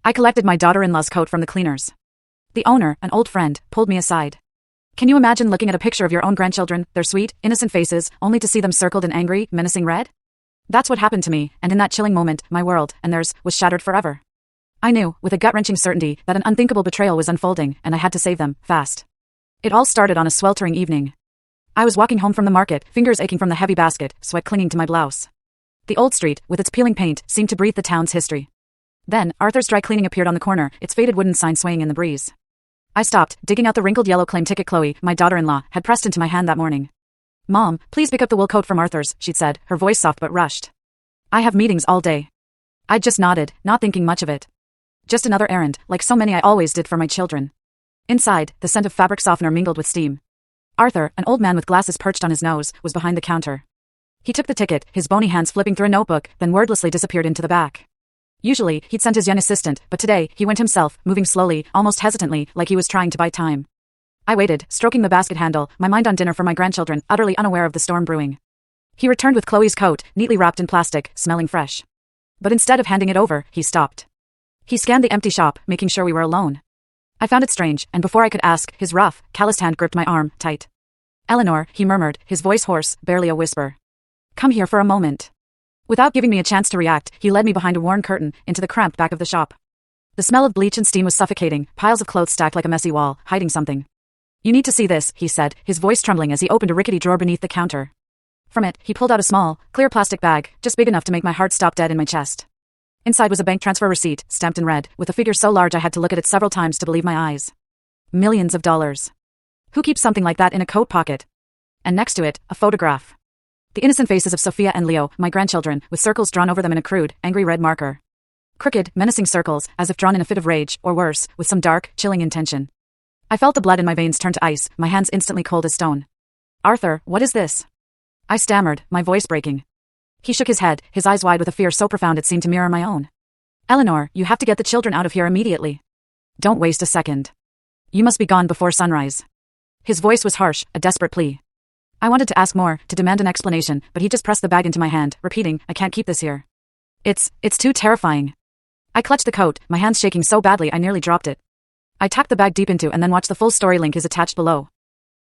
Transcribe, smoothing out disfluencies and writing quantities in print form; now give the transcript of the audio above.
I collected my daughter-in-law's coat from the cleaners. The owner, an old friend, pulled me aside. Can you imagine looking at a picture of your own grandchildren, their sweet, innocent faces, only to see them circled in angry, menacing red? That's what happened to me, and in that chilling moment, my world, and theirs, was shattered forever. I knew, with a gut-wrenching certainty, that an unthinkable betrayal was unfolding, and I had to save them, fast. It all started on a sweltering evening. I was walking home from the market, fingers aching from the heavy basket, sweat clinging to my blouse. The old street, with its peeling paint, seemed to breathe the town's history. Then, Arthur's Dry Cleaning appeared on the corner, its faded wooden sign swaying in the breeze. I stopped, digging out the wrinkled yellow claim ticket Chloe, my daughter-in-law, had pressed into my hand that morning. "Mom, please pick up the wool coat from Arthur's," she'd said, her voice soft but rushed. "I have meetings all day." I just nodded, not thinking much of it. Just another errand, like so many I always did for my children. Inside, the scent of fabric softener mingled with steam. Arthur, an old man with glasses perched on his nose, was behind the counter. He took the ticket, his bony hands flipping through a notebook, then wordlessly disappeared into the back. Usually, he'd send his young assistant, but today, he went himself, moving slowly, almost hesitantly, like he was trying to buy time. I waited, stroking the basket handle, my mind on dinner for my grandchildren, utterly unaware of the storm brewing. He returned with Chloe's coat, neatly wrapped in plastic, smelling fresh. But instead of handing it over, he stopped. He scanned the empty shop, making sure we were alone. I found it strange, and before I could ask, his rough, calloused hand gripped my arm, tight. "Eleanor," he murmured, his voice hoarse, barely a whisper. "Come here for a moment." Without giving me a chance to react, he led me behind a worn curtain, into the cramped back of the shop. The smell of bleach and steam was suffocating, piles of clothes stacked like a messy wall, hiding something. "You need to see this," he said, his voice trembling as he opened a rickety drawer beneath the counter. From it, he pulled out a small, clear plastic bag, just big enough to make my heart stop dead in my chest. Inside was a bank transfer receipt, stamped in red, with a figure so large I had to look at it several times to believe my eyes. Millions of dollars. Who keeps something like that in a coat pocket? And next to it, a photograph. The innocent faces of Sophia and Leo, my grandchildren, with circles drawn over them in a crude, angry red marker. Crooked, menacing circles, as if drawn in a fit of rage, or worse, with some dark, chilling intention. I felt the blood in my veins turn to ice, my hands instantly cold as stone. "Arthur, what is this?" I stammered, my voice breaking. He shook his head, his eyes wide with a fear so profound it seemed to mirror my own. "Eleanor, you have to get the children out of here immediately. Don't waste a second. You must be gone before sunrise." His voice was harsh, a desperate plea. I wanted to ask more, to demand an explanation, but he just pressed the bag into my hand, repeating, "I can't keep this here. It's too terrifying." I clutched the coat, my hands shaking so badly I nearly dropped it. I tacked the bag deep into and then watched the full story link is attached below.